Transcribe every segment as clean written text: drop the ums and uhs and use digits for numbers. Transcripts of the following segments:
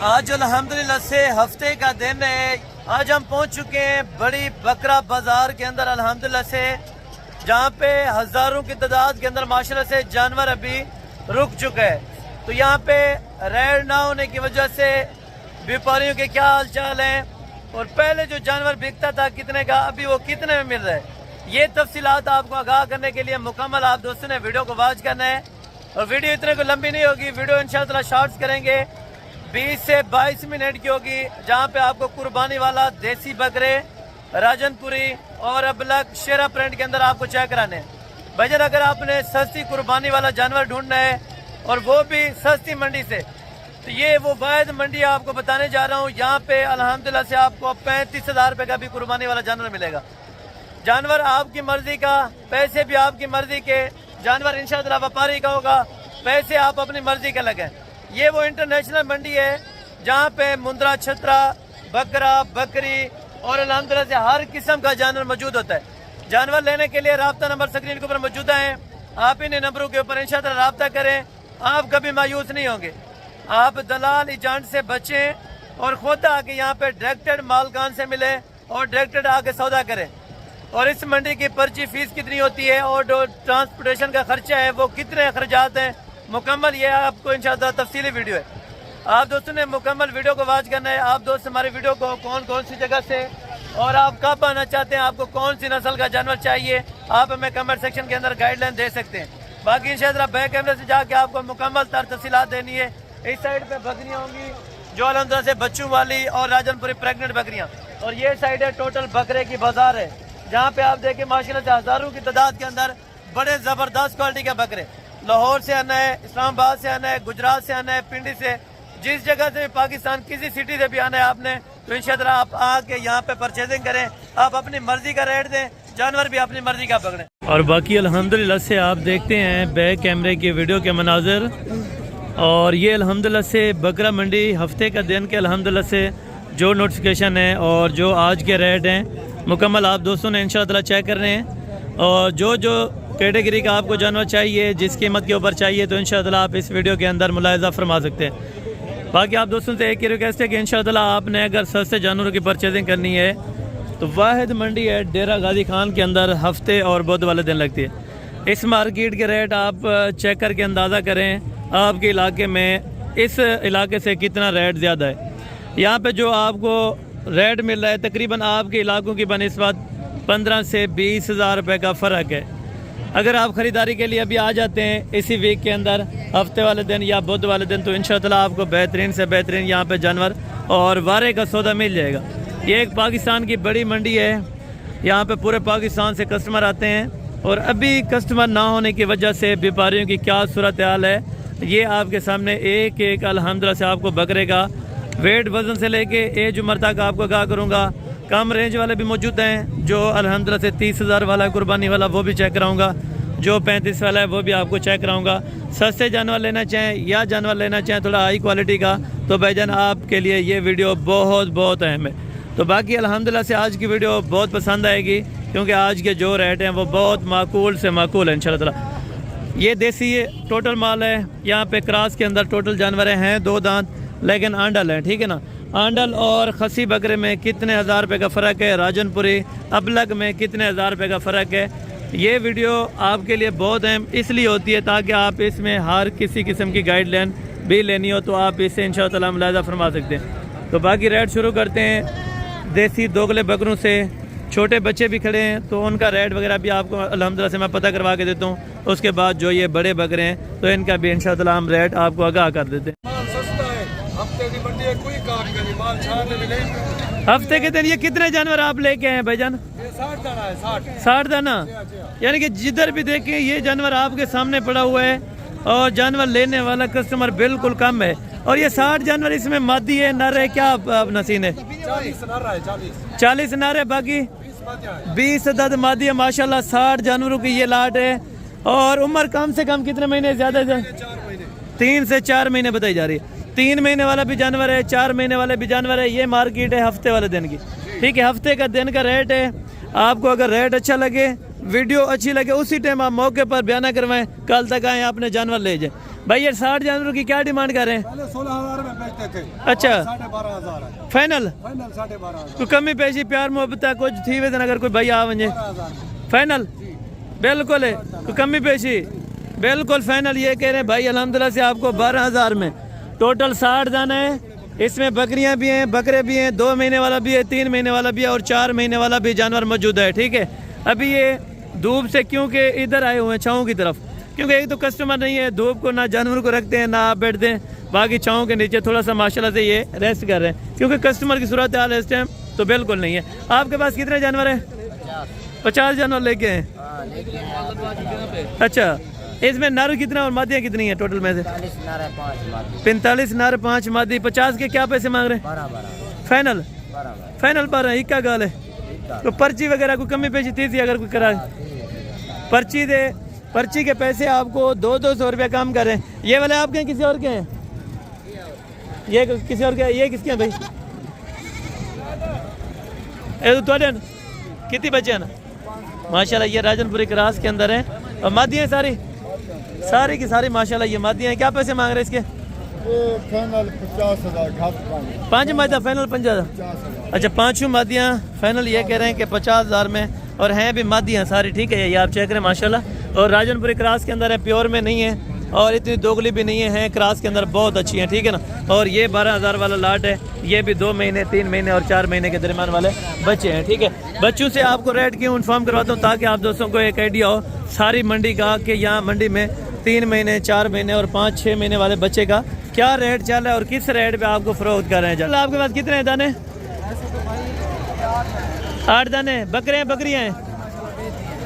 आज अल्हम्दुलिल्लाह से हफ्ते का दिन है। आज हम पहुंच चुके हैं बड़ी बकरा बाजार के अंदर अल्हम्दुलिल्लाह से, जहां पे हज़ारों की तादाद के अंदर माशाल्लाह से जानवर अभी रुक चुका है। तो यहाँ पे रेड ना होने की वजह से व्यापारियों के क्या हाल चाल हैं और पहले जो जानवर बिकता था कितने का, अभी वो कितने में मिल रहा है, ये तफसीलात आपको आगाह करने के लिए मुकम्मल आप दोस्तों ने वीडियो को वॉच करना है। और वीडियो इतने को लंबी नहीं होगी, वीडियो इंशाअल्लाह शॉर्ट्स करेंगे, 20 से 22 मिनट की होगी, जहाँ पे आपको कुर्बानी वाला देसी बकरे, राजनपुरी और अबलग शेरा प्रिंट के अंदर आपको चेक कराने हैं। भाईजान अगर आपने सस्ती कुर्बानी वाला जानवर ढूंढना है और वो भी सस्ती मंडी से, तो ये वो वाहिद मंडी आपको बताने जा रहा हूँ। यहाँ पे अल्हम्दुलिल्लाह से आपको 35,000 रुपये का भी कुर्बानी वाला जानवर मिलेगा। जानवर आपकी मर्जी का, पैसे भी आपकी मर्जी के, जानवर इंशाअल्लाह व्यापारी का होगा, पैसे आप अपनी मर्जी के लगें। ये वो इंटरनेशनल मंडी है जहाँ पे मुंद्रा, छतरा, बकरा, बकरी और अल्हम्दुलिल्लाह से हर किस्म का जानवर मौजूद होता है। जानवर लेने के लिए राब्ता नंबर स्क्रीन के ऊपर मौजूद है, आप इन नंबरों के ऊपर इंशाअल्लाह राब्ता करें, आप कभी मायूस नहीं होंगे। आप दलाल एजेंट से बचें और खुद आके यहाँ पे डायरेक्टेड मालकान से मिले और डायरेक्टेड आके सौदा करें। और इस मंडी की पर्ची फीस कितनी होती है और जो ट्रांसपोर्टेशन का खर्चा है वो कितने अखराजात हैं, मुकम्मल ये आपको इंशाअल्लाह तफसीली वीडियो है। आप दोस्तों ने मुकम्मल वीडियो को वॉच करना है। आप दोस्त हमारी वीडियो को कौन कौन सी जगह से और आप कब आना चाहते हैं, आपको कौन सी नस्ल का जानवर चाहिए, आप हमें कमेंट सेक्शन के अंदर गाइडलाइन दे सकते हैं। बाकी इंशाअल्लाह बैक कैमरे से जाके आपको मुकम्मल तफसीलात देनी है। इस साइड पे बकरियाँ होंगी जो अल्हम्दुलिल्लाह से बच्चों वाली और राजनपुरी प्रेग्नेंट बकरियाँ, और ये साइड है टोटल बकरे की बाजार है, जहाँ पे आप देखें माशाल्लाह से हज़ारों की तादाद के अंदर बड़े ज़बरदस्त क्वालिटी के बकरे लाहौर से आना है, इस्लामाबाद से आना है, गुजरात से आना है, पिंडी से, जिस जगह से पाकिस्तान किसी सिटी से भी आना है आपने, तो इंशाअल्लाह आप आके यहाँ पे परचेजिंग करें, आप अपनी मर्जी का रेट दें, जानवर भी अपनी मर्जी का पकड़ें। और बाकी अल्हम्दुलिल्लाह से आप देखते हैं बैक कैमरे की वीडियो के मनाजिर, और ये अल्हम्दुलिल्लाह से बकरा मंडी हफ्ते का दिन के अल्हम्दुलिल्लाह से जो नोटिफिकेशन है और जो आज के रेट हैं मुकम्मल आप दोस्तों ने इंशाअल्लाह चेक कर रहे हैं। और जो जो कैटेगरी का आपको जानवर चाहिए, जिस कीमत के ऊपर चाहिए, तो इंशाअल्लाह आप इस वीडियो के अंदर मुलाहिज़ा फरमा सकते हैं। बाकी आप दोस्तों से एक ही रिक्वेस्ट है कि इंशाअल्लाह आपने अगर सस्ते जानवरों की परचेजिंग करनी है तो वाहिद मंडी है डेरा गाजी खान के अंदर, हफ्ते और बुध वाले दिन लगती है। इस मार्केट के रेट आप चेक करके अंदाज़ा करें आपके इलाके में इस इलाके से कितना रेट ज़्यादा है। यहाँ पे जो आपको रेट मिल रहा है तकरीबन आपके इलाकों की बनस्बत 15 से 20,000 रुपये का फ़र्क है। अगर आप ख़रीदारी के लिए अभी आ जाते हैं इसी वीक के अंदर, हफ्ते वाले दिन या बुध वाले दिन, तो इंशाअल्लाह आपको बेहतरीन से बेहतरीन यहाँ पे जानवर और वारे का सौदा मिल जाएगा। ये एक पाकिस्तान की बड़ी मंडी है, यहाँ पे पूरे पाकिस्तान से कस्टमर आते हैं, और अभी कस्टमर ना होने की वजह से व्यापारियों की क्या सूरत हाल है ये आपके सामने एक एक अल्हम्दुलिल्लाह से आपको बकरे का वेट वज़न से लेके एज उम्र तक आपको आगाह करूँगा। कम रेंज वाले भी मौजूद हैं, जो अल्हम्दुलिल्लाह से 30,000 वाला कुर्बानी वाला वो भी चेक कराऊँगा, जो 35 वाला है वो भी आपको चेक कराऊँगा। सस्ते जानवर लेना चाहें या जानवर लेना चाहें थोड़ा हाई क्वालिटी का, तो भाईजान आपके लिए ये वीडियो बहुत बहुत अहम है। तो बाकी अल्हम्दुलिल्लाह से आज की वीडियो बहुत पसंद आएगी, क्योंकि आज के जो रेट हैं वो बहुत माकूल से माकूल है इंशाअल्लाह। ये देसी टोटल माल है, यहाँ पे क्रॉस के अंदर टोटल जानवर हैं 2 दांत, लेकिन आंडल है, ठीक है ना। आंडल और खसी बकरे में कितने हज़ार रुपये का फ़र्क है, राजनपुरी अबलग में कितने हज़ार रुपये का फ़र्क है। ये वीडियो आपके लिए बहुत अहम इसलिए होती है ताकि आप इसमें हर किसी किस्म की गाइडलाइन भी लेनी हो तो आप इससे इंशाअल्लाह मुलाहिज़ा फरमा सकते हैं। तो बाकी रेट शुरू करते हैं देसी दोगले बकरों से। छोटे बच्चे भी खड़े हैं तो उनका रेट वगैरह भी आपको अल्हम्दुलिल्लाह से मैं पता करवा के देता हूँ। उसके बाद जो ये बड़े बकरे हैं तो इनका भी इंशाअल्लाह हम रेट आपको आगाह कर देते हैं। हफ्ते के दिन ये कितने जानवर आप लेके आए भाईजान? 60 दाना, यानी कि जिधर भी देखें ये जानवर आपके सामने पड़ा हुआ है और जानवर लेने वाला कस्टमर बिल्कुल कम है। और ये 60 जानवर इसमें मादी है नर है, क्या नसीन है? 40 नर है, बाकी 20 अदद मादी है माशाल्लाह। 60 जानवरों की ये लाट है। और उम्र कम से कम कितने महीने? ज़्यादा से 3 से 4 महीने बताई जा रही है। 3 महीने वाला भी जानवर है, 4 महीने वाले भी जानवर है। ये मार्केट है हफ्ते वाले दिन की, ठीक है। हफ्ते का दिन का रेट है। आपको अगर रेट अच्छा लगे, वीडियो अच्छी लगे, उसी टाइम आप मौके पर बयाना करवाएं, कल तक आए अपने जानवर ले जाए। भाई ये 60 जानवरों की क्या डिमांड कर रहे हैं? पहले 16,000 में बेचते थे, अच्छा 12,500 है फाइनल? फाइनल 12,500। तो कमी पेशी प्यार मोहब्बत कुछ थी वे अगर कोई भाई आ वञे 12,000 फाइनल बिल्कुल है, तो कमी पेशी बिल्कुल फाइनल। ये कह रहे हैं भाई अल्हम्दुलिल्लाह से आपको 12,000 में टोटल 60 दाना है। इसमें बकरियां भी हैं, बकरे भी हैं, 2 महीने वाला भी है, 3 महीने वाला भी है और 4 महीने वाला भी जानवर मौजूद है। ठीक है, अभी ये धूप से क्योंकि इधर आए हुए हैं छाँव की तरफ, क्योंकि एक तो कस्टमर नहीं है, धूप को ना जानवर को रखते हैं ना आप बैठते हैं, बाकी छाँव के नीचे थोड़ा सा माशाल्लाह से ये रेस्ट कर रहे हैं, क्योंकि कस्टमर की सूरत हाल इस टाइम तो बिल्कुल नहीं है। आपके पास कितने जानवर हैं? 50 जानवर लेके हैं। अच्छा, इसमें नर कितना और मादियाँ कितनी है टोटल में से? 45 नर 5 मादी। 50 के क्या पैसे मांग रहे हैं? फाइनल फाइनल 12 ही क्या गाल है? तो पर्ची वगैरह को कमी पेशी थी अगर कोई करा पर्ची दे, पर्ची के पैसे आपको 200 रुपया कम कर रहे हैं। ये वाले आपके हैं किसी और के हैं? ये किसी और के हैं? ये किसके हैं भाई? ये तो कितनी बचे हैं ना माशाल्लाह? ये राजनपुरी क्रास के अंदर हैं और मादियाँ सारी सारी की सारी माशाल्लाह ये मादियाँ हैं। क्या पैसे मांग रहे हैं इसके? फाइनल 50,000 5 मादियाँ फाइनल 50,000। अच्छा, 5 मादियाँ फाइनल ये कह रहे हैं कि 50,000 में, और हैं भी मादियाँ सारी। ठीक है, ये आप चेक करें माशाल्लाह। और राजनपुरी क्रास के अंदर है, प्योर में नहीं है और इतनी दोगली भी नहीं है, क्रास के अंदर बहुत अच्छी हैं। ठीक है ना। और ये 12,000 वाला लाट है, ये भी 2 महीने 3 महीने और 4 महीने के दरमियान वाले बच्चे हैं। ठीक है, बच्चों से आपको रेट क्यों इन्फॉर्म करवाता हूँ ताकि आप दोस्तों को एक आइडिया हो सारी मंडी का कि यहाँ मंडी में 3 महीने 4 महीने और 5-6 महीने वाले बच्चे का क्या रेट चल रहा है और किस रेट पे आपको फरोख्त कर रहे हैं। आपके पास कितने दाने? 8 दाने। बकरे हैं बकरियाँ हैं?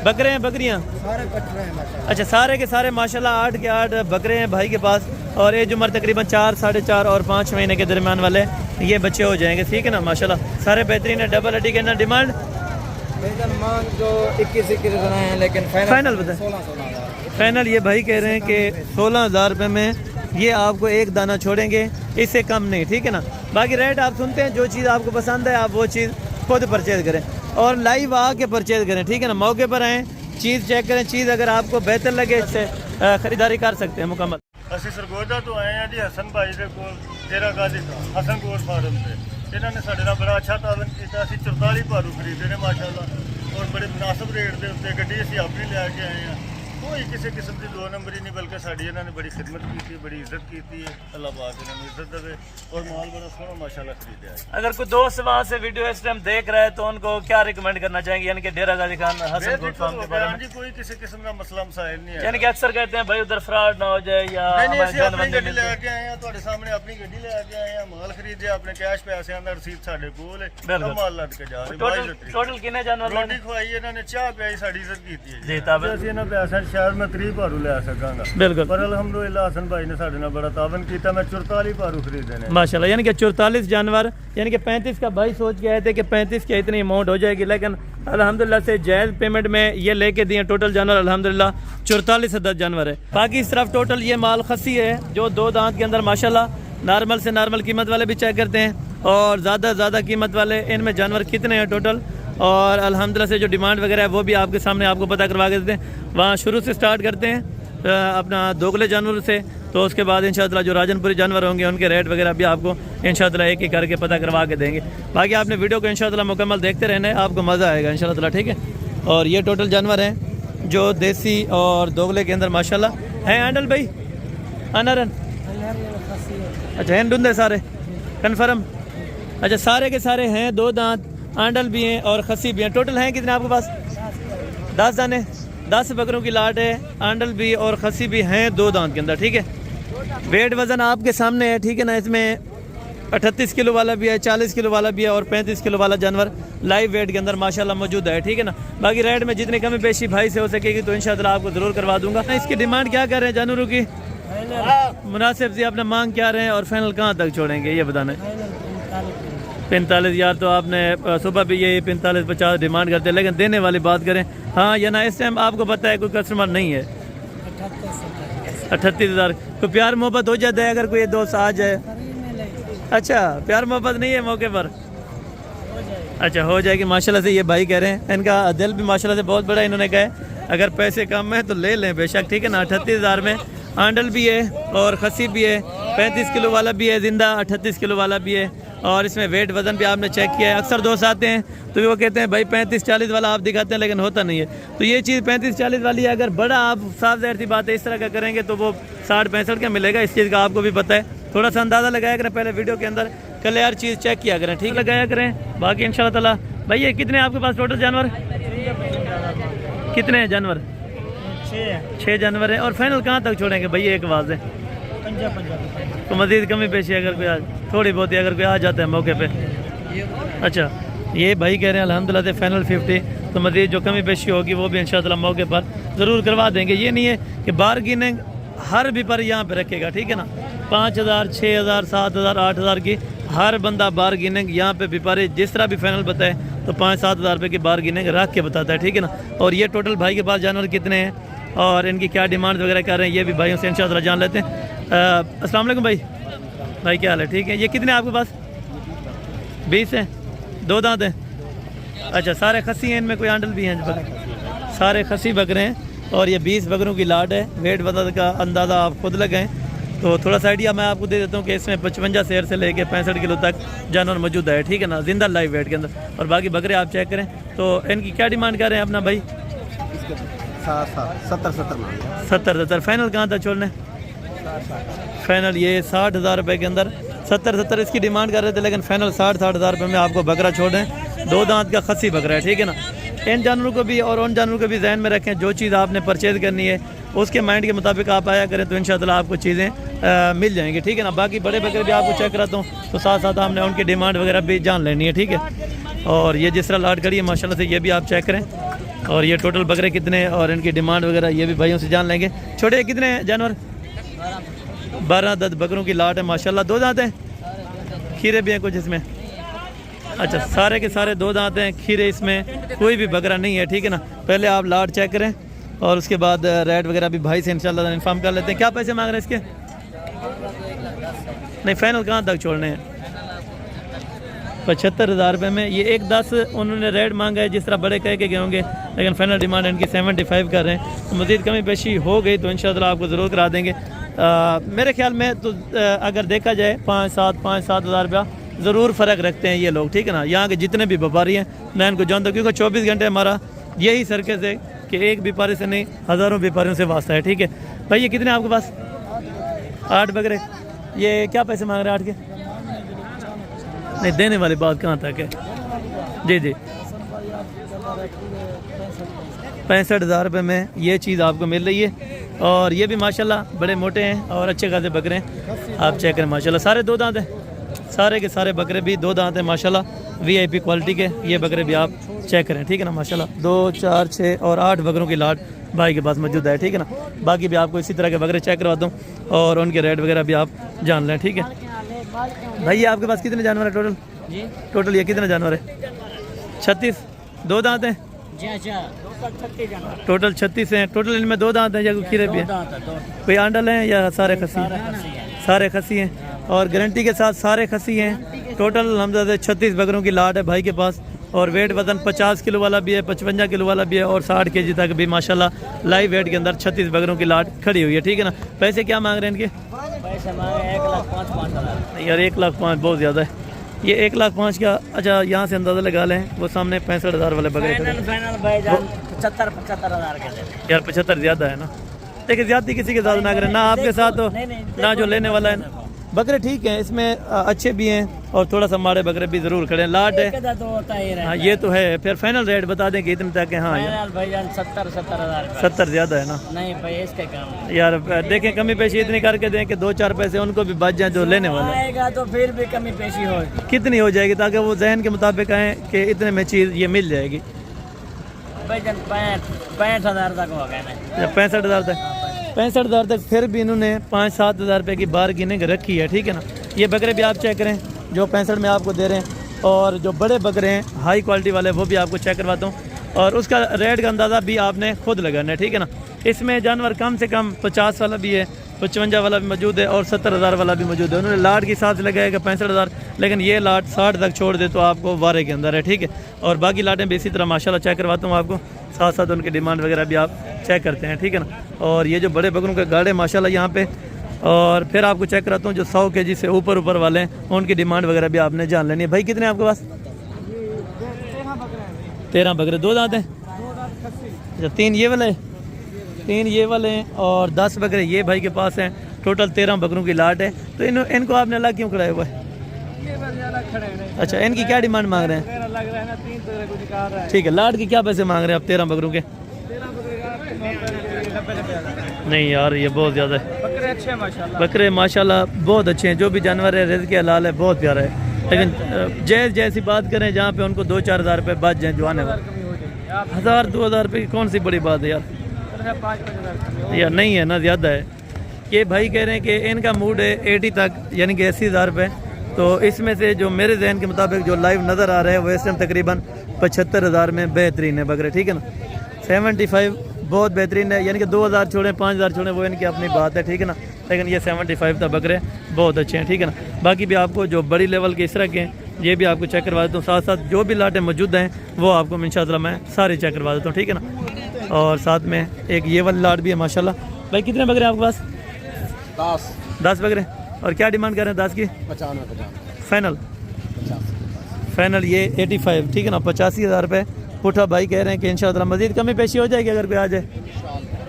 बकरे हैं बकरियाँ? अच्छा, सारे के सारे माशाल्लाह 8 के 8 बकरे हैं भाई के पास। और एज उम्र तकरीबन 4, 4.5 और 5 महीने के दरमियान वाले ये बच्चे हो जाएंगे। ठीक है ना माशाल्लाह, सारे बेहतरीन है। डबल हड्डी के ना डिमांड जो 21 हैं, लेकिन फाइनल बताए? फाइनल ये भाई कह रहे हैं कि 16,000 रुपये में ये आपको एक दाना छोड़ेंगे, इससे कम नहीं। ठीक है ना। बाकी रेट आप सुनते हैं, जो चीज़ आपको पसंद है आप वो चीज़ खुद परचेज करें और लाइव आके परचेज करें। ठीक है ना, मौके पर आएँ, चीज़ चेक करें, चीज़ अगर आपको बेहतर लगे इससे ख़रीदारी कर सकते हैं मुकम्मल। ਅਸੀਂ ਸਰਗੋਦਾ ਤੋਂ ਆਏ ਆ ਜੀ ਹਸਨ ਭਾਈ ਦੇ ਕੋਲ, ਡੇਰਾ ਗਾਜ਼ੀ ਤੋਂ ਹਸਨ ਗੋਰ ਫਾਰਮ ਤੇ। ਇਹਨਾਂ ਨੇ ਸਾਡੇ ਨਾਲ ਬੜਾ ਅੱਛਾ ਤਾਲਨ ਕੀਤਾ। ਅਸੀਂ 44 ਭਾਰੂ ਖਰੀਦੇ ਨੇ ਮਾਸ਼ਾਅੱਲਾ ਔਰ ਬੜੇ ਮੁਨਾਸਬ ਰੇਟ ਦੇ ਉੱਤੇ। ਗੱਡੀ ਅਸੀਂ ਆਪਣੀ ਲੈ ਕੇ ਆਏ ਆ, कोई किसी किस्म की 2 नंबरी नहीं, बल्कि साड़ी इन्होंने बड़ी खिदमत की, बड़ी इज्जत की है। अल्लाह पाक इन्होंने इज्जत दे और माल बड़ा सोना माशाल्लाह खरीदा है। अगर कोई दोस्त वहाँ से वीडियो इस टाइम देख रहा है तो उनको क्या रिकमेंड करना चाहेंगे, यानी कि डेरा गाजी खान हसन गोट फार्म के बारे में? जी कोई किसी किस्म का मसला मसाइल नहीं है, यानी कि अक्सर कहते हैं भाई उधर फ्रॉड ना हो जाए या अपनी गड्डी लेके आए हैं, ਤੁਹਾਡੇ ਸਾਹਮਣੇ अपनी गड्डी लेके आए हैं, माल खरीदे अपने कैश पैसे अंदर रसीद ਸਾਡੇ ਕੋਲ ਹੈ, ਮਾਲ ਲੱਦ ਕੇ ਜਾ ਰਹੇ। टोटल कितने जानवर ਰੋਟੀ ਖਵਾਈ ਇਹਨਾਂ ਨੇ, ਚਾਹ ਪਿਆਈ, ਸਾਡੀ ਇੱਜ਼ਤ ਕੀਤੀ ਹੈ जी। तब ਅਸੀਂ ਇਹਨਾਂ ਪੈਸਿਆਂ ਸ਼ਾਇਦ ਮੈਂ 30 ਭਾਰੂ ਲੈ ਸਕਾਂਗਾ, बिल्कुल पर अल्हम्दुलिल्लाह हसन भाई ने ਸਾਡੇ ਨਾਲ ਬੜਾ ਤਾਵਨ ਕੀਤਾ। मैं 44 ਭਾਰੂ खरीदे ने माशाल्लाह, यानी कि 44 जानवर, यानी कि 35 का भाई सोच के आए थे कि 35 की इतनी अमाउंट हो जाएगी, लेकिन अल्हम्दुलिल्लाह से जायज़ पेमेंट में ये लेके दिए। टोटल जानवर अल्हम्दुलिल्लाह 44 अदद जानवर है। बाकी इस तरफ टोटल ये माल खसी है जो 2 दांत के अंदर माशाल्लाह नॉर्मल से नॉर्मल कीमत वाले भी चेक करते हैं और ज़्यादा ज़्यादा कीमत वाले। इनमें जानवर कितने हैं टोटल और अल्हम्दुलिल्लाह से जो डिमांड वगैरह है वो भी आपके सामने आपको पता करवा के देते हैं। वहाँ शुरू से स्टार्ट करते हैं अपना दोगले जानवर से, तो उसके बाद इंशाअल्लाह जो राजनपुरी जानवर होंगे उनके रेट वगैरह भी आपको इंशाअल्लाह एक एक करके पता करवा के देंगे। बाकी आपने वीडियो को इंशाअल्लाह मुकम्मल देखते रहना है, आपको मज़ा आएगा इंशाअल्लाह। ठीक है, और ये टोटल जानवर हैं जो देसी और दोगले के अंदर माशाल्लाह हैं। आंडल भाई अनरन, अच्छा हैं डूंदे सारे कन्फर्म? अच्छा, सारे के सारे हैं 2 दांत, आंडल भी हैं और खसी भी हैं। टोटल हैं कितने आपके पास? 10 दाने, 10 बकरों की लाट है, आंडल भी और खसी भी हैं 2 दांत के अंदर। ठीक है, वेट वज़न आपके सामने है। ठीक है ना, इसमें 38 किलो वाला भी है, 40 किलो वाला भी है और 35 किलो वाला जानवर लाइव वेट के अंदर माशाल्लाह मौजूद है। ठीक है ना, बाकी रेट में जितनी कमी पेशी भाई से हो सकेगी तो इंशाअल्लाह आपको ज़रूर करवा दूंगा। इसकी डिमांड क्या कर रहे हैं जानवरों की? मुनासिब जी आपने मांग क्या रहे हैं और फाइनल कहाँ तक छोड़ेंगे ये बताना। 45 यार, तो आपने सुबह भी यही 45-50 डिमांड करते हैं, लेकिन देने वाली बात करें हाँ या ना, इस टाइम आपको पता है कोई कस्टमर नहीं है। 38,000 तो प्यार मोहब्बत हो जाता है अगर कोई दोस्त आ जाए? अच्छा, प्यार मोहब्बत नहीं है मौके पर? अच्छा, हो जाएगी माशाल्लाह से। ये भाई कह रहे हैं इनका दिल भी माशाल्लाह से बहुत बड़ा, इन्होंने कहा है अगर पैसे कम है तो ले लें बेशक। ठीक है ना, 38,000 में आंडल भी है और खसी भी है, 35 किलो वाला भी है, जिंदा 38 किलो वाला भी है। और इसमें वेट वज़न भी आपने चेक किया है। अक्सर दोस्त आते हैं तो वो कहते हैं भाई 35-40 वाला आप दिखाते हैं लेकिन होता नहीं है। तो ये चीज़ 35-40 वाली है, अगर बड़ा आप साफ ज़ाहिर सी बात है इस तरह का करेंगे तो वो 60-65 का मिलेगा। इस चीज़ का आपको भी पता है, थोड़ा सा अंदाज़ा लगाया करें पहले वीडियो के अंदर, कल यार चीज़ चेक किया करें, ठीक लगाया करें। बाकी इंशाल्लाह ताला भाई ये कितने आपके पास टोटल जानवर कितने हैं जानवर? 6 जानवर हैं। और फाइनल कहाँ तक छोड़ेंगे भैया एक आवाज़ है? तो मज़ीद कमी पेशी अगर कोई थोड़ी बहुत ही अगर कोई आ जाता है मौके पे। अच्छा ये भाई कह रहे हैं अल्हम्दुलिल्लाह से फाइनल 50, तो मज़ीद जो कमी पेशी होगी वो भी इंशाअल्लाह मौके पर ज़रूर करवा देंगे। ये नहीं है कि बारगेनिंग हर भी पर यहाँ पे रखेगा, ठीक है ना। 5000, 6000, 7000, 8000 की हर बंदा बारगेनिंग यहाँ पे व्यापारी जिस तरह भी फाइनल बताए तो 5-7 हज़ार रुपये की बारगेनिंग रख के बताता है, ठीक है ना। और ये टोटल भाई के पास जानवर कितने हैं और इनकी क्या डिमांड वगैरह कर रहे हैं ये भी भाइयों से इंशाअल्लाह जान लेते हैं। अस्सलाम वालेकुम भाई क्या हाल है? ठीक है। ये कितने आपके पास? 20 हैं, 2 दांत हैं। अच्छा सारे खसी हैं, इनमें कोई आंडल भी हैं? बकरे सारे खसी बकरे हैं और ये 20 बकरों की लाट है। वेट वजन का अंदाज़ा आप खुद लगाएं तो थोड़ा सा आइडिया मैं आपको दे देता हूँ कि इसमें 55 सेर से लेके 65 किलो तक जानवर मौजूद है, ठीक है ना, जिंदा लाइव वेट के अंदर। और बाकी बकरे आप चेक करें तो इनकी क्या डिमांड कर रहे हैं अपना भाई? 70 फाइनल कहाँ तक छोड़ने? फाइनल ये 60,000 रुपये के अंदर 70 इसकी डिमांड कर रहे थे, लेकिन फाइनल 60 रुपये में आपको बकरा छोड़ रहे हैं। 2 दांत का खसी बकरा है, ठीक है ना। इन जानवरों को भी और उन जानवरों को भी जहन में रखें, जो चीज़ आपने परचेज़ करनी है उसके माइंड के मुताबिक आप आया करें तो इंशाअल्लाह आपको चीज़ें मिल जाएंगी, ठीक है ना। बाकी बड़े बकरे भी आपको चेक कराता हूँ तो साथ साथ हमने उनकी डिमांड वगैरह भी जान लेनी है, ठीक है। और ये जिस तरह लाट खड़ी है माशाल्लाह से ये भी आप चेक करें। और ये टोटल बकरे कितने हैं और इनकी डिमांड वगैरह ये भी भाइयों से जान लेंगे। छोटे कितने हैं जानवर? 12 दस बकरों की लाट है माशाल्लाह। 2 दांत हैं, खीरे भी हैं कुछ इसमें। अच्छा सारे के सारे 2 दांत हैं, खीरे इसमें कोई भी बकरा नहीं है, ठीक है ना। पहले आप लाट चेक करें और उसके बाद रेट वगैरह भी भाई से इंशाल्लाह इन्फॉर्म कर लेते हैं। क्या पैसे मांग रहे हैं इसके? नहीं फाइनल कहाँ तक छोड़ने हैं? 75,000 रुपये में। ये 1.10 उन्होंने रेट मांगा है, जिस तरह बड़े कह के गए होंगे, लेकिन फाइनल डिमांड इनकी 75 कर रहे हैं। तो मज़ीद कमी पेशी हो गई तो इंशाल्लाह आपको ज़रूर करा देंगे। मेरे ख्याल में तो अगर देखा जाए 5-7 हज़ार रुपया ज़रूर फ़र्क रखते हैं ये लोग, ठीक है ना। यहाँ के जितने भी व्यापारी हैं मैं इनको जानता हूँ, क्योंकि 24 घंटे हमारा यही सर्कस है कि एक व्यापारी से नहीं हज़ारों व्यापारियों से वास्ता है, ठीक है भाई। ये कितने आपके पास? 8 बकरे। ये क्या पैसे मांग रहे हैं 8 के? नहीं देने वाली बात कहाँ तक है? जी 65,000 रुपये में ये चीज़ आपको मिल रही है। और ये भी माशाल्लाह बड़े मोटे हैं और अच्छे खासे बकरे हैं, आप चेक करें माशाल्लाह। सारे 2 दांत हैं, सारे के सारे बकरे भी 2 दांत हैं माशाल्लाह, VIP क्वालिटी के ये बकरे भी आप चेक करें, ठीक है ना माशाल्लाह। 2, 4, 6 और 8 बकरों की लाट भाई के पास मौजूद है, ठीक है ना। बाकी भी आपको इसी तरह के बकरे चेक करवाता हूँ और उनके रेट वगैरह भी आप जान लें, ठीक है भाई। ये आपके पास कितने जानवर है टोटल? टोटल ये कितने जानवर है? 36। 2 दांत हैं टोटल 36 हैं। टोटल इनमें 2 दांत हैं या कोई खीरे भी है? कोई आंडल हैं या सारे खसी? सारे खसी हैं और गारंटी के साथ सारे खसी हैं। टोटल हमजा से 36 बकरों की लाट है भाई के पास। और वेट वजन 50 किलो वाला भी है, 55 किलो वाला भी है और 60 kg तक भी माशाल्लाह लाइव वेट के अंदर 36 बकरों की लाट खड़ी हुई है, ठीक है ना। पैसे क्या मांग रहे हैं इनके? पैसे मांगे 1,05,500 यार 1,05,000 बहुत ज़्यादा है। ये 1,05,000 का। अच्छा यहाँ से अंदाज़ा लगा लें, वो सामने 65,000 वाले बकरे खड़े। फाइनल भाईजान 75 हज़ार के दे। यार 75 ज़्यादा है ना, देखिए ज़्यादा किसी के साथ ना करें, ना आपके साथ हो ना जो लेने वाला है ना। बकरे ठीक हैं, इसमें अच्छे भी हैं और थोड़ा सा माड़े बकरे भी ज़रूर खड़े हैं। लाट है तो होता ही रहता हाँ ये तो है। फिर फाइनल रेट बता दें कि इतने तक है? हाँ यार भाईजान 70 हज़ार। 70 ज़्यादा है ना। नहीं भाई इसके काम यार देखें कमी पेशी इतनी करके दें कि 2-4 पैसे उनको भी बच जाएं जो लेने वाले हैं। आएगा तो फिर भी कमी पेशी होगी। कितनी हो जाएगी ताकि वो जहन के मुताबिक आए कि इतने में चीज़ ये मिल जाएगी? भाईजान 65 हज़ार तक हो गए ना। 65,000 तक? 65,000 तक फिर भी इन्होंने 5-7 हज़ार रुपये की बारगेनिंग रखी है, ठीक है ना। ये बकरे भी आप चेक करें जो 65 में आपको दे रहे हैं। और जो बड़े बकरे हैं हाई क्वालिटी वाले वो भी आपको चेक करवाता हूँ और उसका रेट का अंदाज़ा भी आपने खुद लगाना है, ठीक है ना। इसमें जानवर कम से कम 50 वाला भी है, 55 वाला भी मौजूद है और 70,000 वाला भी मौजूद है। उन्होंने लाट के साथ लगाएगा 65,000, लेकिन ये लाट 60 तक छोड़ दे तो आपको वारे के अंदर है, ठीक है। और बाकी लाटें भी इसी तरह माशाल्लाह चेक करवाता हूँ आपको, साथ साथ उनकी डिमांड वगैरह भी आप चेक करते हैं, ठीक है ना। और ये जो बड़े बकरों के गाड़े माशाल्लाह यहाँ पे, और फिर आपको चेक कराता हूँ जो 100 kg से ऊपर वाले हैं उनकी डिमांड वगैरह भी आपने जान लेनी है। भाई कितने आपके पास? 13 बकरे। 2 दांत हैं? अच्छा, 3 ये वाले, 3 ये वाले हैं और 10 बकरे ये भाई के पास हैं। टोटल 13 बकरों की लाट है। तो इनको आपने अलग क्यों खड़ाया हुआ है? अच्छा, इनकी क्या डिमांड मांग रहे हैं? ठीक है, लाट की क्या पैसे मांग रहे हैं आप 13 बकरों के? नहीं यार, ये बहुत ज़्यादा है। बकरे अच्छे हैं माशाल्लाह, बकरे माशाल्लाह बहुत अच्छे हैं। जो भी जानवर है रिज़्क़ के हलाल है, बहुत प्यारा है। लेकिन जैसी बात करें जहाँ पे उनको 2-4 हज़ार रुपये बच जाएँ जो आने वाले, 1000-2000 रुपये की कौन सी बड़ी बात है यार? यार नहीं है ना, ज़्यादा है। ये भाई कह रहे हैं कि इनका मूड है 80 तक, यानी कि 80,000 रुपये। तो इसमें से जो मेरे जहन के मुताबिक जो लाइव नज़र आ रहा है वो इस टाइम तकरीबन 75,000 में बेहतरीन है बकरे, ठीक है ना। 75 बहुत बेहतरीन है, यानी कि 2,000 छोड़ें 5,000 छोड़ें वो इनकी अपनी बात है, ठीक है ना। लेकिन ये 75 तक बकरे बहुत अच्छे हैं, ठीक है ना। बाकी भी आपको जो बड़ी लेवल के इस तरह के हैं ये भी आपको चेक करवा देता हूँ। साथ साथ जो भी लाटें मौजूद हैं वो आपको इंशाअल्लाह मैं सारे चेक करवा देता हूँ, ठीक है ना। और साथ में एक ये वाली लाट भी है माशाल्लाह। भाई कितने बकरे आपके पास? 10 बकरे। और क्या डिमांड कर रहे हैं 10 की? 95 फाइनल ये 85, ठीक है ना। 85,000 रुपये पुठा भाई कह रहे हैं कि इंशाअल्लाह मज़ीद कमी पेशी हो जाएगी अगर कोई आ जाए।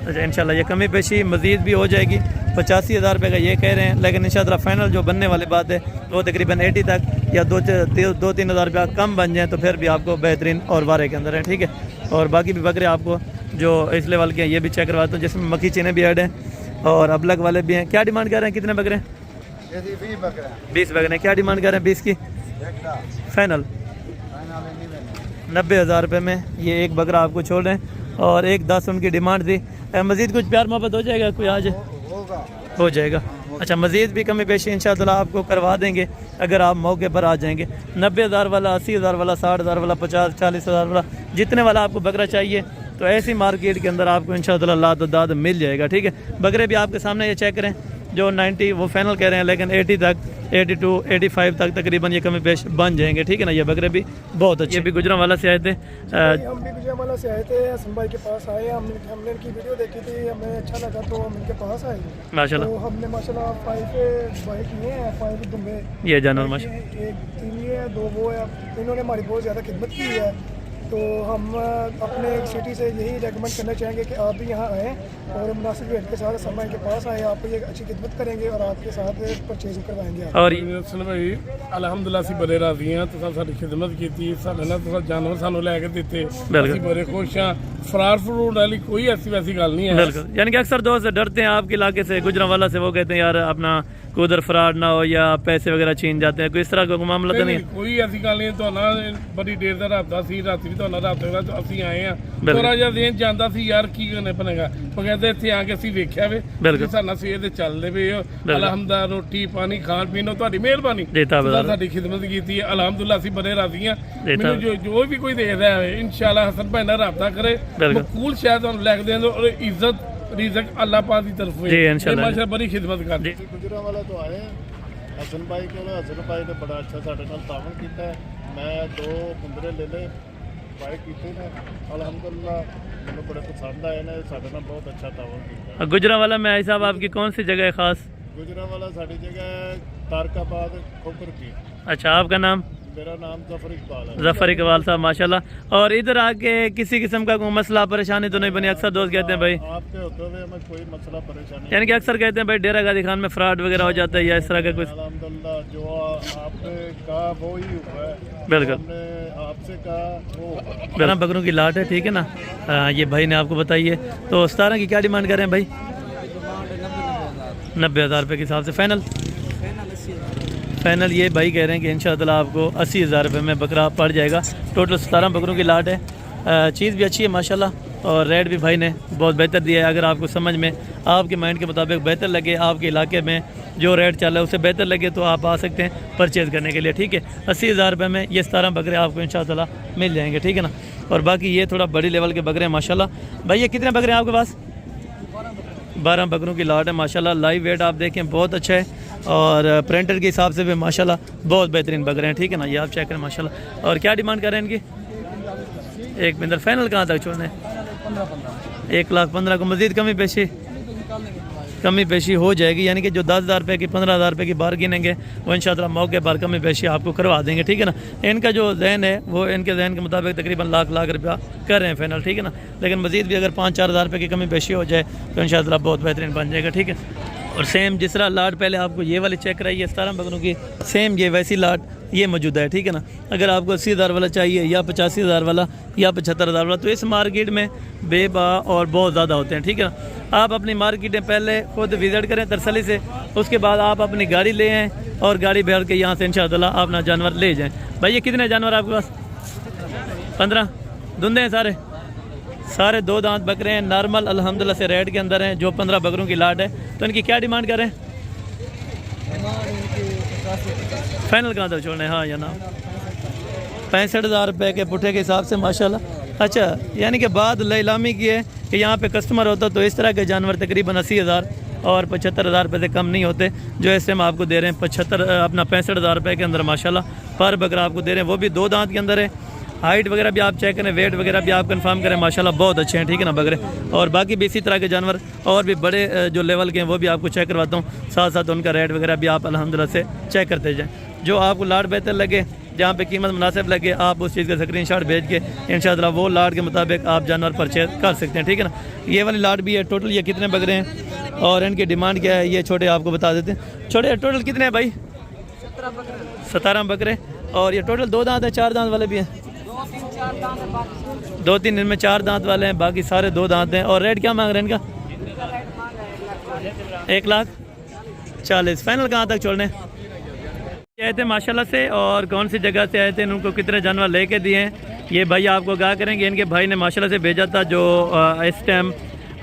अच्छा, इंशाअल्लाह ये कमी पेशी मज़ीद भी हो जाएगी। 85,000 रुपये का ये कह रहे हैं, लेकिन इंशाअल्लाह फाइनल जो बनने वाली बात है वो तकरीबन 80 तक या 2-3 हज़ार रुपया कम बन जाए तो फिर भी आपको बेहतरीन और वारे के अंदर है, ठीक है। और बाकी भी बकरे आपको जो इस लेवल के हैं ये भी चेक करवाता हूँ, जिसमें मक्खी चीने भी ऐड हैं और अबलग वाले भी हैं। क्या डिमांड कर रहे हैं? कितने बकरे? 20 बकरे। क्या डिमांड कर रहे हैं 20 की? फाइनल 90,000 रुपये में ये एक बकरा आपको छोड़ रहे हैं और 1-10 उनकी डिमांड थी। मज़ीद कुछ प्यार मोहब्बत हो जाएगा कोई आ जाए? हो जाएगा। अच्छा, मज़ीद भी कमी पेशी इंशाअल्लाह आपको करवा देंगे अगर आप मौके पर आ जाएंगे। 90,000 वाला, 80,000 वाला, 60,000 वाला, 50-40,000 वाला, जितने वाला आपको बकरा चाहिए तो ऐसी मार्केट के अंदर आपको इंशाअल्लाह लाद व दाद मिल जाएगा, ठीक है। बकरे भी आपके सामने ये चेक करें, जो 90 वो फाइनल कह रहे हैं, लेकिन 80 तक, 82, 85 तक तकरीबन ये कमी पेश बन जाएंगे, ठीक है ना। ये बकरे भी बहुत अच्छे। भी गुजरांवाला से आए थे। हम भी गुजरांवाला से आए थे, हसन भाई के पास आए। हमने इनकी वीडियो देखी थी, हमें अच्छा लगा तो हम इनके पास आए माशाल्लाह। तो हमने माशाल्लाह 5 बाई किए हैं, 5 दुम्बे ये जानवर माशा, एक 3 ये है, 2 वो है। इन्होंने हमारी बहुत ज़्यादा खिदमत की है, तो हम अपने सिटी से यही रेकमेंड करना चाहेंगे कि आप भी यहाँ आएँ और मुनासिब रेट के साथ समय के पास आए। आप ये अच्छी खिदमत करेंगे और आपके साथ परचेज करवाएंगे। और भाई अलहमदुल्ला ਅਸੀਂ ਬੜੇ ਰਾਜ਼ੀ ਹਾਂ। ਤੁਸੀਂ ਸਾਡੀ ਖਿਦਮਤ ਕੀਤੀ, ਸਾਡੇ ਨਾਲ ਤੁਸੀਂ ਜਾਨਵਰ ਸਾਨੂੰ ਲੈ ਕੇ ਦਿੱਤੇ, ਅਸੀਂ ਬੜੇ ਖੁਸ਼ ਹਾਂ। फरार फरूट वाली कोई ऐसी वैसी गल नहीं है। बिल्कुल, यानी कि अक्सर दोस्त डरते हैं आपके इलाके से, गुजरांवाला से, वो कहते हैं यार अपना कोई उधर फरार ना हो या पैसे वगैरह छीन जाते हैं, कोई इस तरह का मामला तो नहीं? कोई ऐसी गल नहीं। तो ना बड़ी देर का राबता सी, राती भी तो रात होगा तो ਅਸੀਂ ਆਏ ਆ। ਥੋੜਾ ਜਿਹਾ ਦੇਨ ਜਾਂਦਾ ਸੀ ਯਾਰ ਕੀ ਕਰਨੇ ਪਣੇਗਾ, ਉਹ ਕਹਿੰਦੇ ਇੱਥੇ ਆ ਕੇ ਅਸੀਂ ਵੇਖਿਆ ਵੇ ਸਾਡਾ ਸਵੇਰ ਦੇ ਚੱਲਦੇ ਵੇ ਅਲਹਮਦੁਲਿਲਾ, ਰੋਟੀ ਪਾਣੀ ਖਾਣ ਪੀਣ ਨੂੰ ਤੁਹਾਡੀ ਮਿਹਰਬਾਨੀ, ਸਾਡੀ ਖਿਦਮਤ ਕੀਤੀ ਹੈ। ਅਲਹਮਦੁਲਿਲਾ ਅਸੀਂ ਬੜੇ ਰਾਜ਼ੀ ਹਾਂ। ਮੈਨੂੰ ਜੋ ਵੀ ਕੋਈ ਦੇਖ ਰਿਹਾ ਹੈ ਇਨਸ਼ਾਅੱਲਾ ਹਸਨ ਭਾਈ ਨਾਲ ਰਾਬਤਾ ਕਰੇ, मकबूल शायद ਤੁਹਾਨੂੰ ਲਿਖ ਦੇਣ और इज्जत रिज़्क अल्लाह पाक की तरफ है। माशाअल्लाह बड़ी खिदमत करते। गुजरांवाला तो आए हसन भाई को, हसन भाई ने बड़ा अच्छा साढ़े नाल तावन किया है। मैं 2 कुंदरे ले ले बाय कीते ने, अलहमदुलिल्लाह मैंने बड़े पसंद आए ने, साढ़े नाल बहुत अच्छा तावन किया। गुजरांवाला में आई साहब आपकी कौन सी जगह है खास? गुजरांवाला साड़ी जगह तारकाबाद खोकर की। अच्छा, आपका नाम? मेरा नाम जफर इकबाल है। जफर इकबाल साहब माशाल्लाह। और इधर आके किसी किस्म का कोई मसला परेशानी तो नहीं बनी? अक्सर दोस्त कहते हैं भाई आपके होते हुए हमें कोई मसला परेशानी, यानी कि अक्सर कहते हैं भाई डेरा गाजी खान में फ्रॉड वगैरह हो जाता है या इस तरह का कुछ? अल्हम्दुलिल्लाह जो आपने कहा वो ही हुआ है। बिल्कुल, हमने आपसे कहा वो बिना बकरों की लाट है, ठीक है ना। ये भाई ने आपको बताइए। तो 17 की क्या डिमांड कर रहे हैं भाई? 90,000 रुपये के हिसाब से फाइनल ये भाई कह रहे हैं कि इंशाअल्लाह आपको 80,000 रुपये में बकरा पड़ जाएगा। टोटल 17 बकरों की लाट है। चीज़ भी अच्छी है माशाल्लाह और रेट भी भाई ने बहुत बेहतर दिया है। अगर आपको समझ में आपके माइंड के मुताबिक बेहतर लगे, आपके इलाके में जो रेट चल रहा है उससे बेहतर लगे तो आप आ सकते हैं परचेज़ करने के लिए, ठीक है। 80,000 रुपये में ये 17 बकरे आपको इंशाअल्लाह मिल जाएंगे, ठीक है ना। और बाकी ये थोड़ा बड़ी लेवल के बकरे हैं माशाल्लाह। भाई ये कितने बकरे हैं आपके पास? 12 बकरों की लाट है माशाल्लाह। लाइव वेट आप देखें बहुत अच्छा है और प्रिंटर के हिसाब से भी माशाल्लाह बहुत बेहतरीन बकरे हैं, ठीक है ना। ये आप चेक करें माशाल्लाह। और क्या डिमांड कर रहे हैं इनकी? एक बिंदर फाइनल कहाँ तक छोड़ना है? 1,15,000 को मज़ीद कमी पेशी हो जाएगी, यानी कि जो 10,000 रुपये की 15,000 रुपये की बार गिनेंगे वो इंशाअल्लाह मौके पर कमी पेशी आपको करवा देंगे, ठीक है ना। इनका जो जहन है वो इनके जहन के मुताबिक तकरीबन लाख रुपया कर रहे हैं फाइनल, ठीक है ना। लेकिन मज़ीद भी अगर 5-4 हज़ार रुपये की कमी पेशी हो जाए तो इंशाअल्लाह बहुत बेहतरीन बन जाएगा, ठीक है। और सेम जिस तरह लाट पहले आपको ये वाली चेक कराई है 17 बकरों की, सेम ये वैसी लाट ये मौजूद है, ठीक है ना। अगर आपको 80,000 वाला चाहिए या 85,000 वाला या 75,000 वाला, तो इस मार्केट में बेबा और बहुत ज़्यादा होते हैं, ठीक है ना। आप अपनी मार्केटें पहले खुद विज़िट करें तसल्ली से, उसके बाद आप अपनी गाड़ी ले आएँ और गाड़ी भर के यहाँ से इंशाअल्लाह अपना जानवर ले जाएँ। भाई ये कितने जानवर आपके पास? 15 धुंधे हैं सारे 2 दांत बकरे हैं, नॉर्मल अल्हम्दुलिल्लाह से रेड के अंदर हैं, जो 15 बकरों की लाट है। तो इनकी क्या डिमांड करें? फाइनल कहाँ तक छोड़ने? हाँ या ना? 65,000 रुपये के पुठे के हिसाब से माशाल्लाह। अच्छा, यानी कि बात नीलामी की है कि यहाँ पे कस्टमर होता तो इस तरह के जानवर तकरीबन 80,000 और 75,000 रुपये से कम नहीं होते, जो इस टाइम आपको दे रहे हैं 65,000 रुपये के अंदर माशाल्लाह पर बकरा आपको दे रहे हैं, वो भी 2 दांत के अंदर है। हाइट वगैरह भी आप चेक करें, वेट वगैरह भी आप कंफर्म करें, माशाल्लाह बहुत अच्छे हैं, ठीक है ना बकरे। और बाकी भी इसी तरह के जानवर और भी बड़े जो लेवल के हैं वो भी आपको चेक करवाता हूँ, साथ साथ उनका रेट वगैरह भी आप अल्हम्दुलिल्लाह से चेक करते जाएँ। जो आपको लाट बेहतर लगे, जहाँ पे कीमत मुनासिब लगे, आप उस चीज़ का स्क्रीनशॉट भेज के इंशाअल्लाह वो लाट के मुताबिक आप जानवर परचेज कर सकते हैं, ठीक है ना। ये वाली लाट भी है। टोटल ये कितने बकरे हैं और इनकी डिमांड क्या है ये छोटे आपको बता देते हैं। छोटे टोटल कितने हैं भाई? 17 बकरे। और ये टोटल 2 दांत है, 4 दांत वाले भी हैं? 2-3 इनमें 4 दांत वाले हैं, बाकी सारे 2 दांत हैं। और रेट क्या मांग रहे हैं इनका? 1,40,000। फाइनल कहाँ तक छोड़ने आए थे माशाल्लाह से और कौन सी जगह से आए थे, उनको कितने जानवर लेके दिए हैं ये भाई आपको आगाह करेंगे। इनके भाई ने माशाल्लाह से भेजा था जो इस टाइम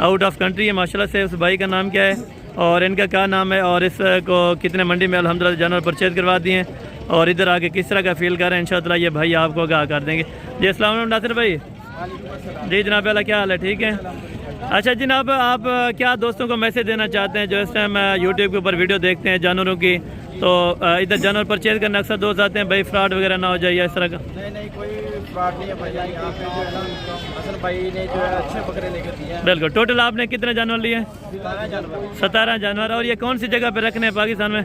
आउट ऑफ कंट्री है माशाल्लाह से। उस भाई का नाम क्या है और इनका क्या नाम है और इसको कितने मंडी में अल्हम्दुलिल्लाह जानवर परचेज करवा दिए हैं और इधर आके किस तरह का फील कर रहे हैं इंशाअल्लाह ये भाई आपको आगाह कर देंगे। जी अस्सलाम वालेकुम नासिर भाई। जी जनाब वाला क्या हाल है? ठीक है। अच्छा जनाब, आप क्या दोस्तों को मैसेज देना चाहते हैं जो इस टाइम यूट्यूब के ऊपर वीडियो देखते हैं जानवरों की, तो इधर जानवर परचेज करने अक्सर दोस्त आते हैं, भाई फ्रॉड वगैरह ना हो जाए या इस तरह का? नहीं कोई फ्रॉड नहीं है भाई, यहाँ पे जो है ना असल भाई ने जो है अच्छे बकरे लेकर दिए हैं। बिल्कुल। टोटल आपने कितने जानवर लिए? 17 जानवर। और ये कौन सी जगह पे रखने हैं पाकिस्तान में?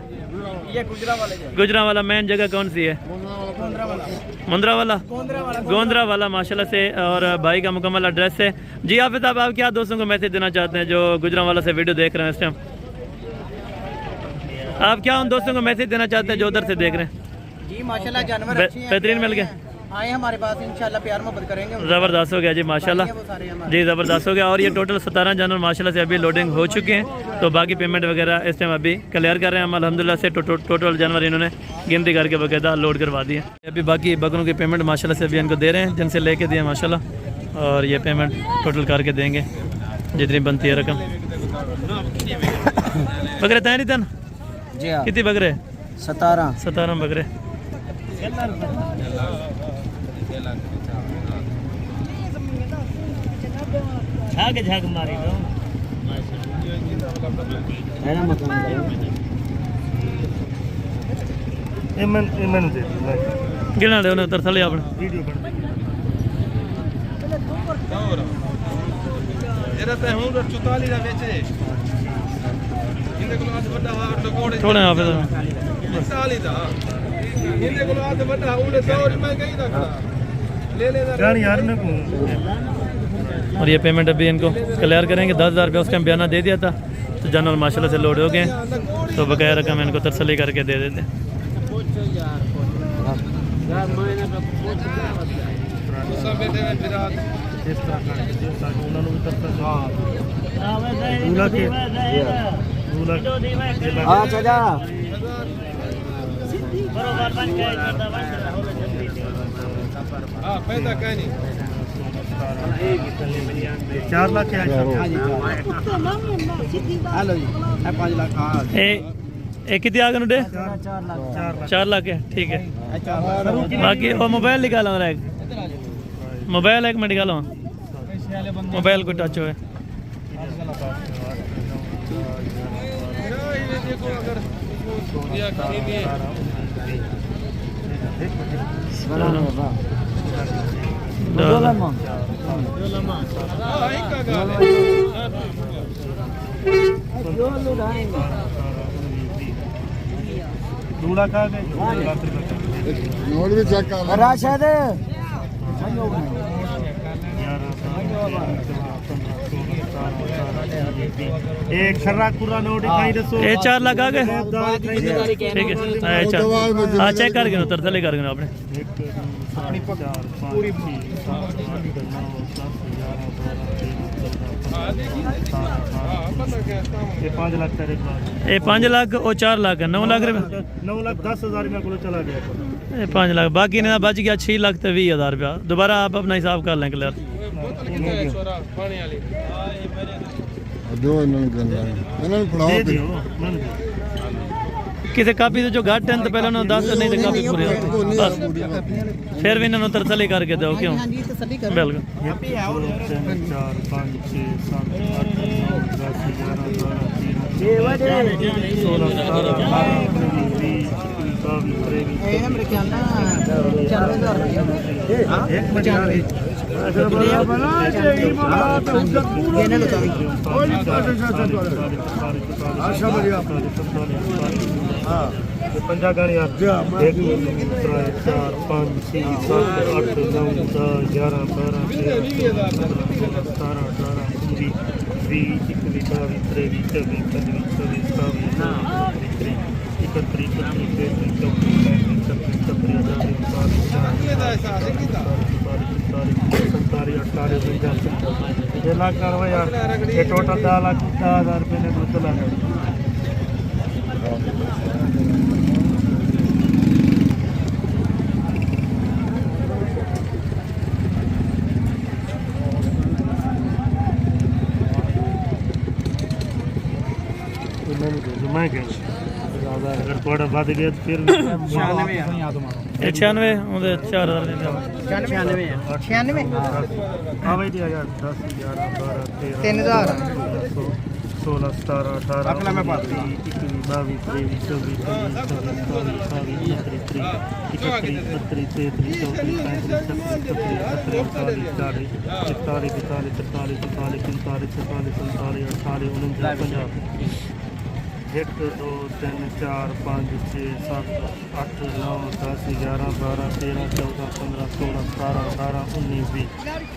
ये गुजरावाला मेन जगह कौन सी है? मुंद्रावाला गोंदरावाला माशाल्लाह से। और भाई का मुकम्मल एड्रेस है। जी हाफिज़ साहब, आप क्या दोस्तों को मैसेज देना चाहते हैं जो गुजरावाला से वीडियो देख रहे हैं इस टाइम? आप क्या उन दोस्तों को मैसेज देना चाहते हैं जो उधर से देख रहे हैं? जी माशाल्लाह जानवर अच्छे हैं, बेहतरीन मिल गए, आए हमारे पास इंशाल्लाह प्यार मोहब्बत करेंगे। ज़बरदस्त हो गया जी माशाल्लाह। जी ज़बरदस्त हो गया। और ये टोटल 17 जानवर माशाल्लाह से अभी लोडिंग हो चुके हैं, तो बाकी पेमेंट वगैरह इस टाइम अभी क्लियर कर रहे हैं हम अल्हम्दुलिल्लाह से। टोटल जानवर इन्होंने गिनती करके बाकायदा लोड करवा दिए। अभी बाकी बकरों की पेमेंट माशाल्लाह से अभी इनको दे रहे हैं जिनसे लेके दिए माशाल्लाह, और ये पेमेंट टोटल करके देंगे जितनी बनती है रकम। बकरे तय नहीं तन? जी हाँ। कितनी बकरे? 17 बकरे। झाग मारी दो गिना दे उन्हें उतर थले अपने वीडियो थोड़े यहाँ पे और ये पेमेंट अभी इनको क्लियर करेंगे। 10,000 रुपये उस टाइम बयाना दे दिया था, तो जानवर माशाल्लाह से लोड हो गए, तो बकाया रकम इनको तसल्ली करके दे देते। पैदा कहीं 4 लाख के कितनी आ गए? 4 लाख है, ठीक है। बाकी और मोबाइल निकालो, मोबाइल एक मिनट निकालो, मोबाइल को टच हुए दूल्हा खा गए नोट भी चेक कर लो राशद एक शर्रा कुरा नोट दिखाई दसो ये 4 लाख आ गए ठीक है हाँ चेक कर गिनो तरतले कर गिनो आपने ये 5 लाख तेरे पास ये 5 लाख और 4 लाख है 9 लाख रुपये 9,10,000 मेरे को चला गया ये 5 लाख बाकी ने बच गया 6 लाख तो 20,000 रुपया दोबारा आप अपना हिसाब कर लें क्लियर दो इन्होंने फड़ाओ दे फिर दियो मन दे किसी कापी तो जो घट हैं तो पहले उन्होंने 10 नहीं तो कापी पूरी होती बस फिर भी इन्होंने तरतली करके दो क्यों बिल्कुल 1 2 3 4 5 6 7 8 9 10 11 12 13 16 17 पंजा गाड़ी 1 2 3 4 5 6 7 8 9 10 11 12 13 17 18 टोटल 10,10,000 रुपये ने चला मैं क्या अगर थोड़ा बढ़ गया तो फिर 96 ਉਹਦੇ 4000 ਦੇ 96 हाँ भाई 10 11 12 13 16 17 18 1 2 3 4 5 6 7 8 9 10 11 12 13 14 15 16 17 18 19 20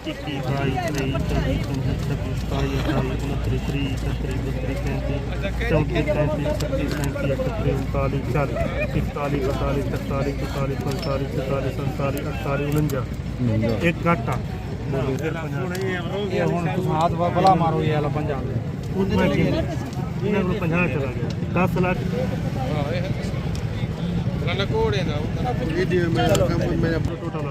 21 22 23 24 25 26 27 28 29 30 31 32 33 34 35 36 37 38 39 40 41 42 43 44 45 46 47 48 49 एक घाटा हाथ भला मारो ये वाला पंजाब ਇਹਨਾਂ ਕੋਲ 50 ਚਲਾ ਗਿਆ 10 ਲੱਖ वीडियो में मैं अपना ਟੋਟਲ ਆ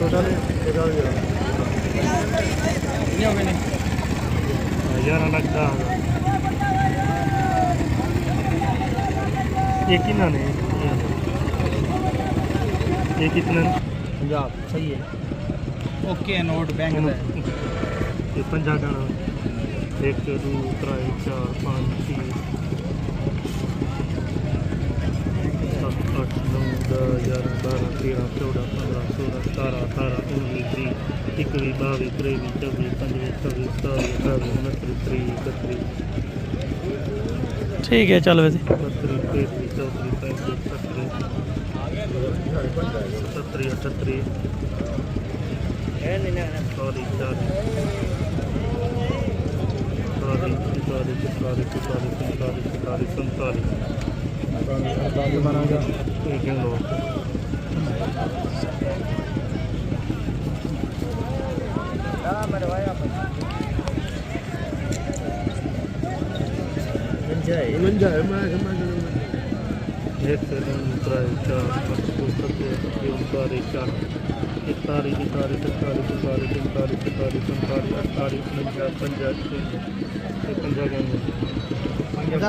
टोटल 11 ਲੱਖ ਦਾ ये कितना ने ये कितना पंजाब सही है ओके नोट बैंक का ये 50 गाना 1 2 3 4 5 6 7 8 9 10 11 12 13 14 15 16 17 18 19 20 21 22 23 24 25 26 27 28 29 30 ठीक है चल वैसे 38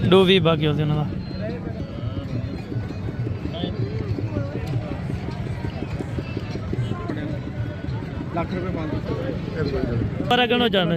दो भी बाकी होते उन्होंने ਲੱਖ ਰੁਪਏ ਮੰਗਦੇ पर अगन हो जाना